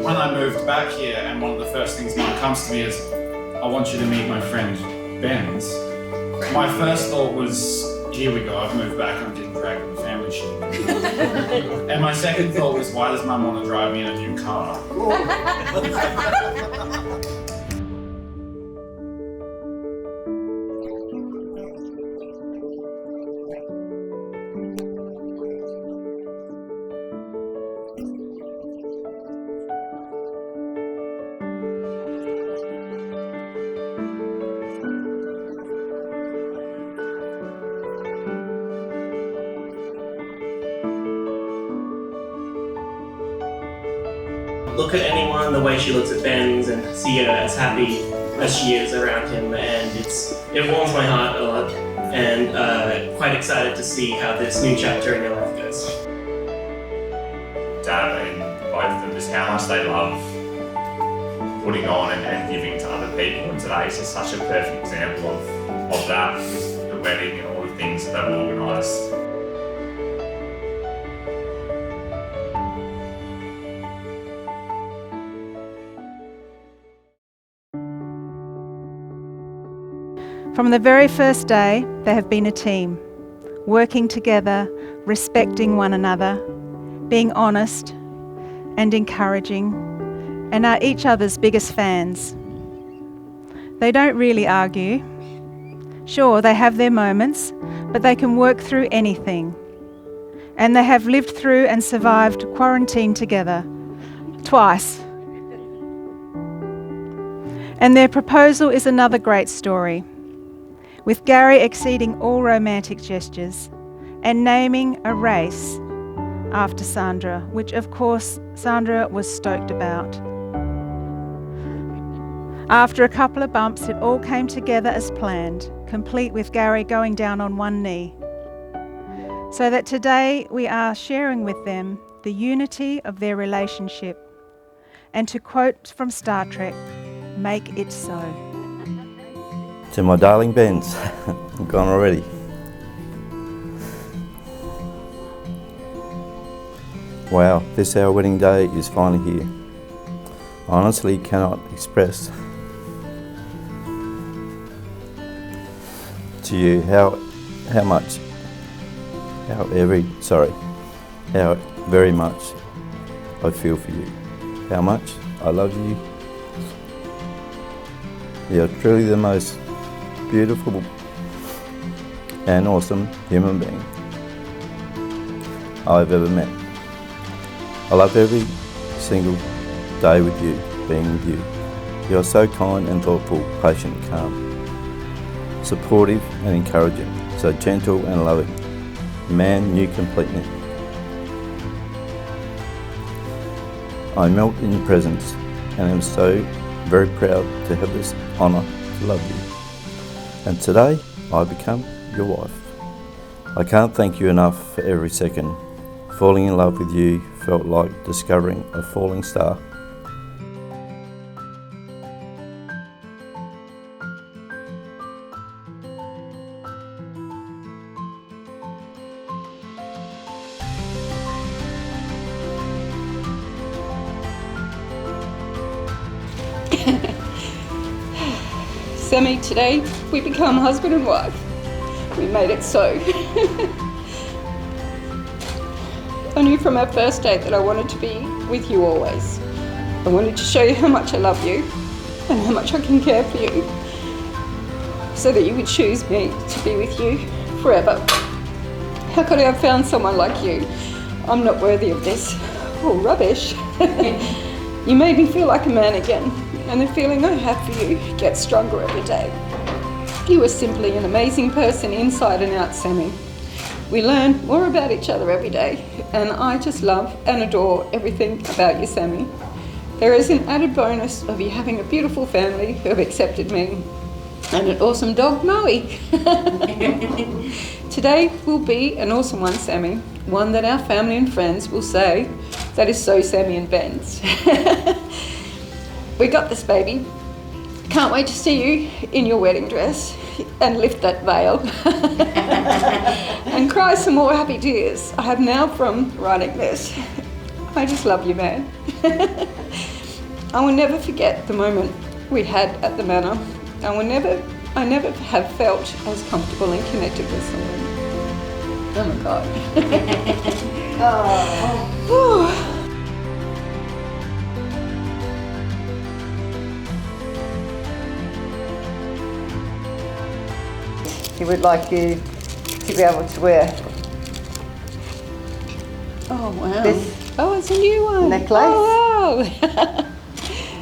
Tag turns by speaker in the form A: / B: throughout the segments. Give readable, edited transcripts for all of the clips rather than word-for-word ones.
A: When I moved back here, and one of the first things that comes to me is, I want you to meet my friend Ben's. My first thought was, here we go, I've moved back and I'm getting dragged in the family shit. And my second thought was, why does Mum want to drive me in a new car?
B: Look at anyone, the way she looks at Ben's, and see her as happy as she is around him, and it warms my heart a lot, and quite excited to see how this new chapter in your life goes.
C: Dad and both of them, just how much they love putting on and giving to other people, and today is just such a perfect example of that, with the wedding and all the things that they've organised.
D: From the very first day, they have been a team, working together, respecting one another, being honest and encouraging, and are each other's biggest fans. They don't really argue. Sure, they have their moments, but they can work through anything. And they have lived through and survived quarantine together, twice. And their proposal is another great story, with Gary exceeding all romantic gestures and naming a race after Sandra, which of course Sandra was stoked about. After a couple of bumps, it all came together as planned, complete with Gary going down on one knee. So that today we are sharing with them the unity of their relationship. And to quote from Star Trek, make it so.
E: To my darling Ben's, I'm gone already. Wow, this our wedding day is finally here. I honestly cannot express to you how very much I feel for you, how much I love you. You're truly the most beautiful and awesome human being I've ever met. I love every single day with you, being with you. You're so kind and thoughtful, patient, calm, supportive and encouraging, so gentle and loving. Man, you complete me. I melt in your presence and am so very proud to have this honour to love you. And today, I become your wife. I can't thank you enough for every second. Falling in love with you felt like discovering a falling star.
F: Sammy, today we become husband and wife. We made it so. I knew from our first date that I wanted to be with you always. I wanted to show you how much I love you and how much I can care for you, so that you would choose me to be with you forever. How could I have found someone like you? I'm not worthy of this. Oh, rubbish. You made me feel like a man again, and the feeling I have for you gets stronger every day. You are simply an amazing person inside and out, Sammy. We learn more about each other every day, and I just love and adore everything about you, Sammy. There is an added bonus of you having a beautiful family who have accepted me, and an awesome dog, Maui. Today today will be an awesome one, Sammy. One that our family and friends will say, that is so Sammy and Ben's. We got this, baby. Can't wait to see you in your wedding dress and lift that veil and cry some more happy tears I have now from writing this. I just love you, man. I will never forget the moment we had at the manor. I never have felt as comfortable and connected with someone. Oh my God. Oh.
G: He would like you to be able to wear
F: Oh wow.
G: this,
F: Oh, it's a new one.
G: necklace.
F: Oh wow.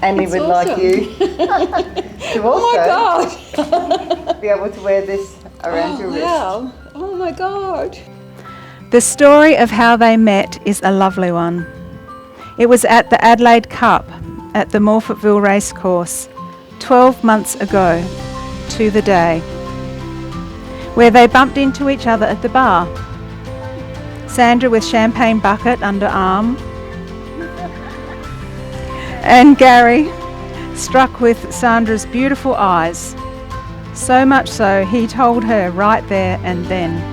G: and he
F: It's
G: would like
F: awesome.
G: you to
F: Oh my
G: also
F: God.
G: be able to wear this around your wrist.
F: Wow. Oh my God.
D: The story of how they met is a lovely one. It was at the Adelaide Cup at the Morfettville Racecourse 12 months ago to the day, where they bumped into each other at the bar. Sandra with champagne bucket under arm, and Gary struck with Sandra's beautiful eyes. So much so he told her right there and then.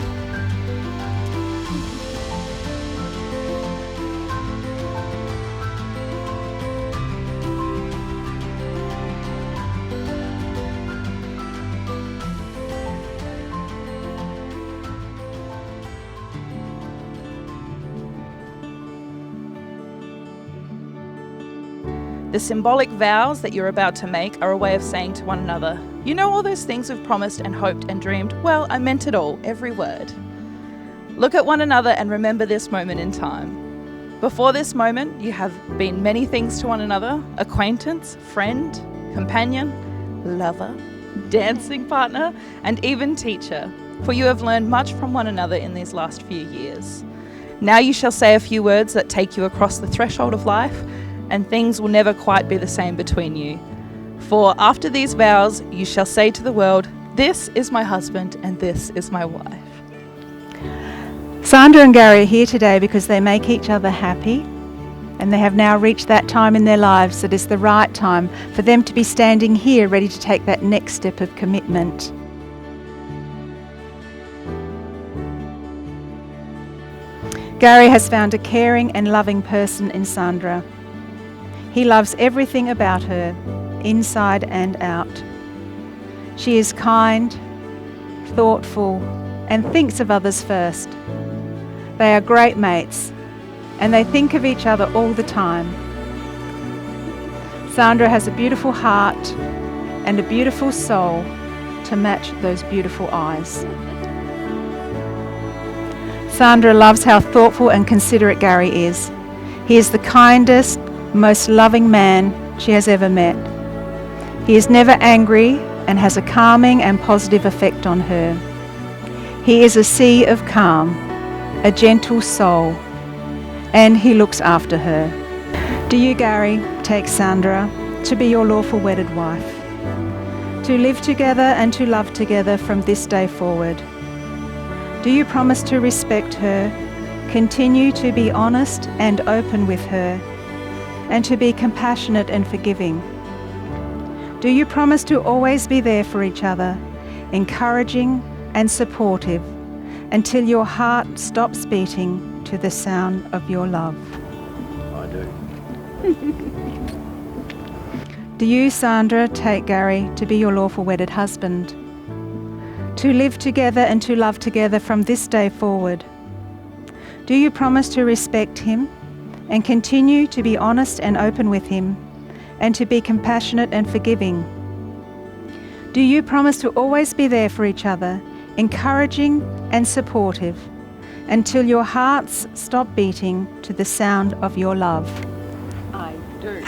H: The symbolic vows that you're about to make are a way of saying to one another, you know all those things we've promised and hoped and dreamed? Well, I meant it all, every word. Look at one another and remember this moment in time. Before this moment, you have been many things to one another: acquaintance, friend, companion, lover, dancing partner, and even teacher, for you have learned much from one another in these last few years. Now you shall say a few words that take you across the threshold of life, and things will never quite be the same between you. For after these vows, you shall say to the world, this is my husband and this is my wife.
D: Sandra and Gary are here today because they make each other happy, and they have now reached that time in their lives that is the right time for them to be standing here ready to take that next step of commitment. Gary has found a caring and loving person in Sandra. He loves everything about her, inside and out. She is kind, thoughtful, and thinks of others first. They are great mates, and they think of each other all the time. Sandra has a beautiful heart and a beautiful soul to match those beautiful eyes. Sandra loves how thoughtful and considerate Gary is. He is the kindest, most loving man she has ever met. He is never angry and has a calming and positive effect on her. He is a sea of calm, a gentle soul, and he looks after her. Do you, Gary, take Sandra to be your lawful wedded wife, to live together and to love together from this day forward? Do you promise to respect her, continue to be honest and open with her, and to be compassionate and forgiving? Do you promise to always be there for each other, encouraging and supportive, until your heart stops beating to the sound of your love?
E: I do.
D: Do you, Sandra, take Gary to be your lawful wedded husband, to live together and to love together from this day forward? Do you promise to respect him and continue to be honest and open with him, and to be compassionate and forgiving? Do you promise to always be there for each other, encouraging and supportive, until your hearts stop beating to the sound of your love?
F: I do.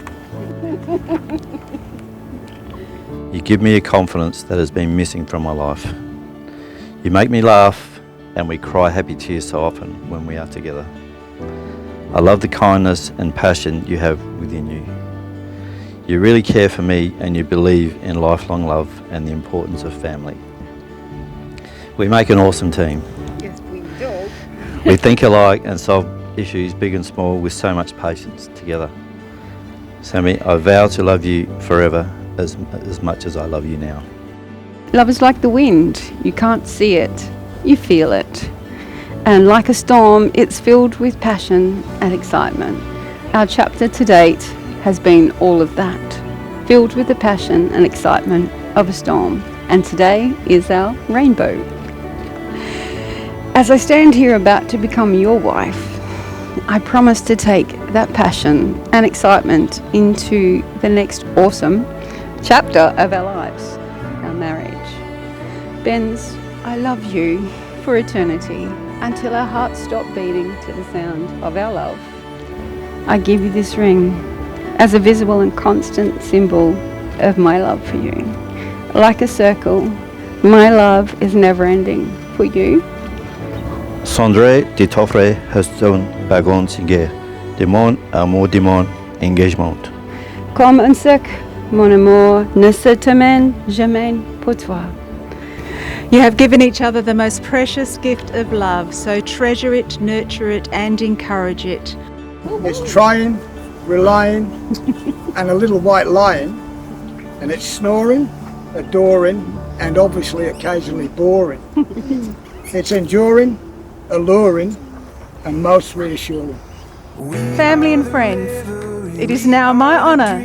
E: You give me a confidence that has been missing from my life. You make me laugh, and we cry happy tears so often when we are together. I love the kindness and passion you have within you. You really care for me, and you believe in lifelong love and the importance of family. We make an awesome team. We think alike and solve issues big and small with so much patience together. Sammy, I vow to love you forever as much as I love you now.
F: Love is like the wind. You can't see it, you feel it. And like a storm, it's filled with passion and excitement. Our chapter to date has been all of that, filled with the passion and excitement of a storm. And today is our rainbow. As I stand here about to become your wife, I promise to take that passion and excitement into the next awesome chapter of our lives, our marriage. Benz, I love you for eternity until our hearts stop beating to the sound of our love. I give you this ring as a visible and constant symbol of my love for you. Like a circle, my love is never ending for you.
E: Sandras de t'offrir un bagon singulier de mon amour de mon engagement.
F: Comme un sec, mon amour ne se termine jamais pour toi.
D: You have given each other the most precious gift of love, so treasure it, nurture it, and encourage it.
I: It's trying, relying, and a little white lion, and it's snoring, adoring, and obviously occasionally boring. It's enduring, alluring, and most reassuring.
D: Family and friends, it is now my honour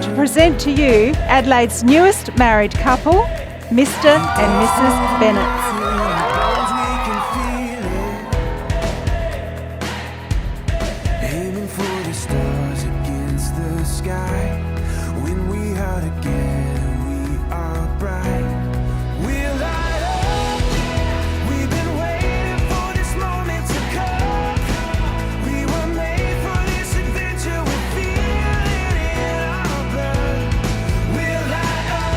D: to present to you Adelaide's newest married couple, Mr. and Mrs. Bennett.
J: Aiming for the stars against the sky. When we are together, we are bright. We'll light up. We've been waiting for this moment to come. We were made for this adventure. We feel it in our blood. We'll light up.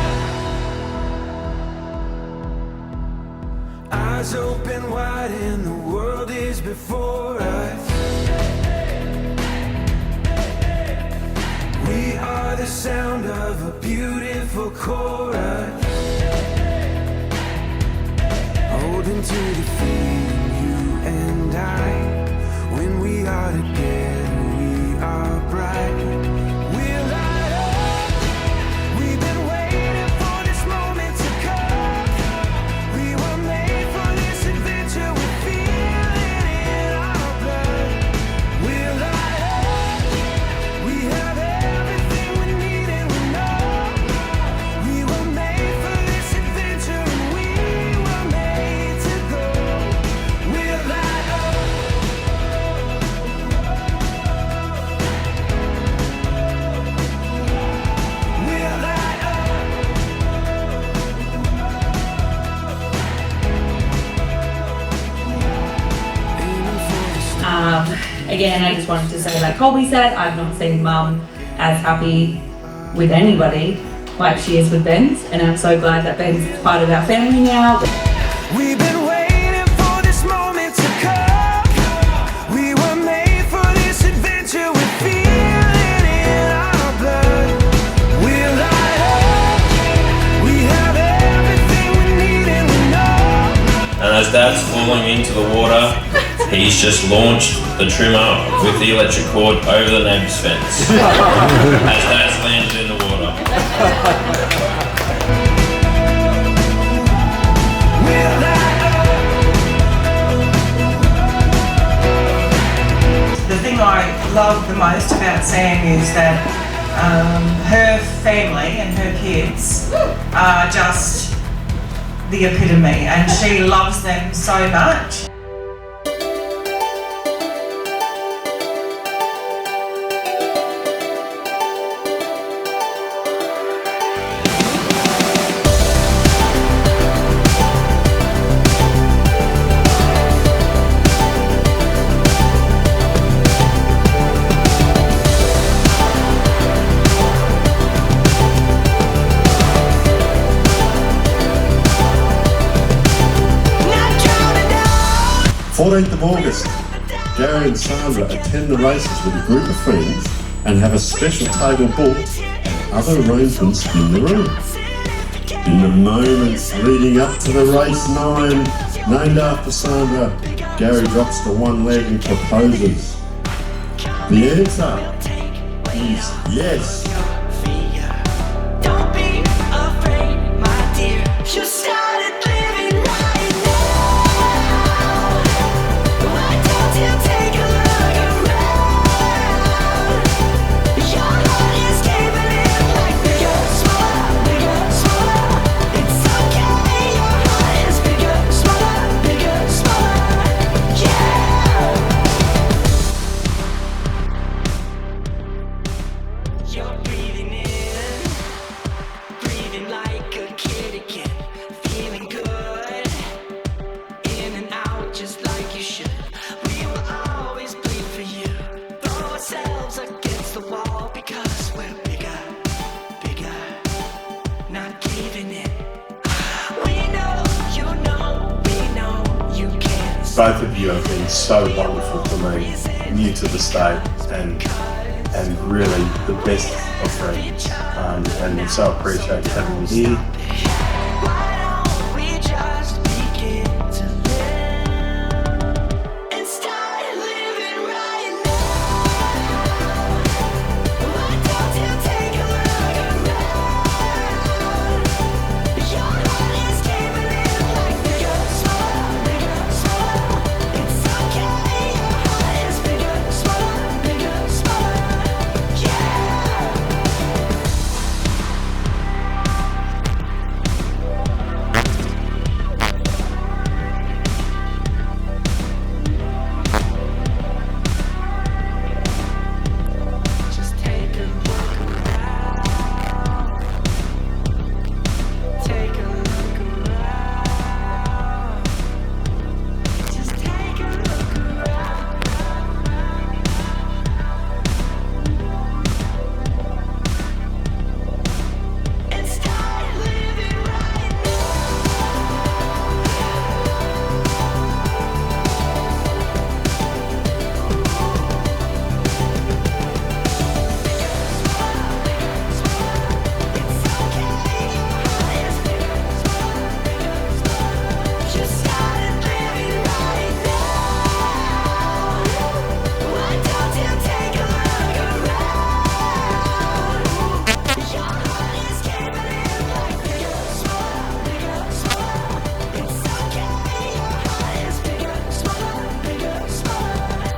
J: Eyes open wide and the world is before us. We are the sound of a beautiful chorus, holding to the feeling, you and I. When we are together, we are bright. We'll light up. We've been waiting for this moment to come. We were made for this adventure. We feel it in our blood. We'll light up. We have everything we need and we know we were made for this adventure and we were made to go. We'll light up. We'll light up. Aiming for the stars.
K: Again, I just wanted to say, like Colby said, I've not seen Mum as happy with anybody like she is with Ben's, and I'm so glad that Ben's part of our family now.
J: We've been waiting for this moment to come. We were made for this adventure. We feel it in our blood. We'll light up. We have everything we need and we know.
L: And as Dad's falling into the water, he's just launched the trimmer with the electric cord over the neighbour's fence. As Dad's landed in the water.
J: We'll light up.
M: The thing I love the most about Sam is that her family and her kids are just the epitome, and she loves them so much.
N: Of August, Gary and Sandra attend the races with a group of friends and have a special table booked and other arrangements in the room. In the moments leading up to the race 9, Named after Sandra, Gary drops to one leg and proposes. The answer is yes.
J: Don't be afraid, my dear. You started living right now. Why don't you take a look around? Your heart is giving in like bigger, smaller, bigger, smaller. It's okay, your heart is bigger, smaller, bigger, smaller. Yeah. You're breathing in, breathing like a kid again, feeling good, in and out just like you should. We will always bleed for you, throw ourselves against the wall because we're bigger, bigger, not giving in. We know, you know you can.
O: Both of you have been so wonderful for me, new to the state, and really the best of friends. And so appreciate having me here.
J: Why don't we just begin to live and start living right now? Why don't you take a look around? Your heart is giving in like bigger, smaller, bigger, smaller. It's okay, your heart is bigger, smaller, bigger, smaller. Yeah. Just take a look around. Take a look around. Just take a look around. And start living right Just started living right now. Why don't you take a look around? Your heart is giving in like bigger, smaller, bigger, smaller. It's okay, your heart is bigger, smaller, bigger, smaller.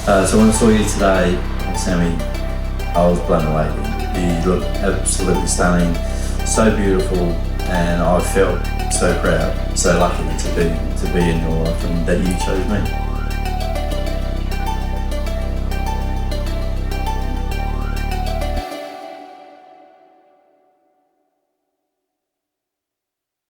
J: Yeah.
E: So when I saw you today, Sammy, I was blown away. You look absolutely stunning, so beautiful, and I felt so proud, so lucky to be in your life and that you chose me.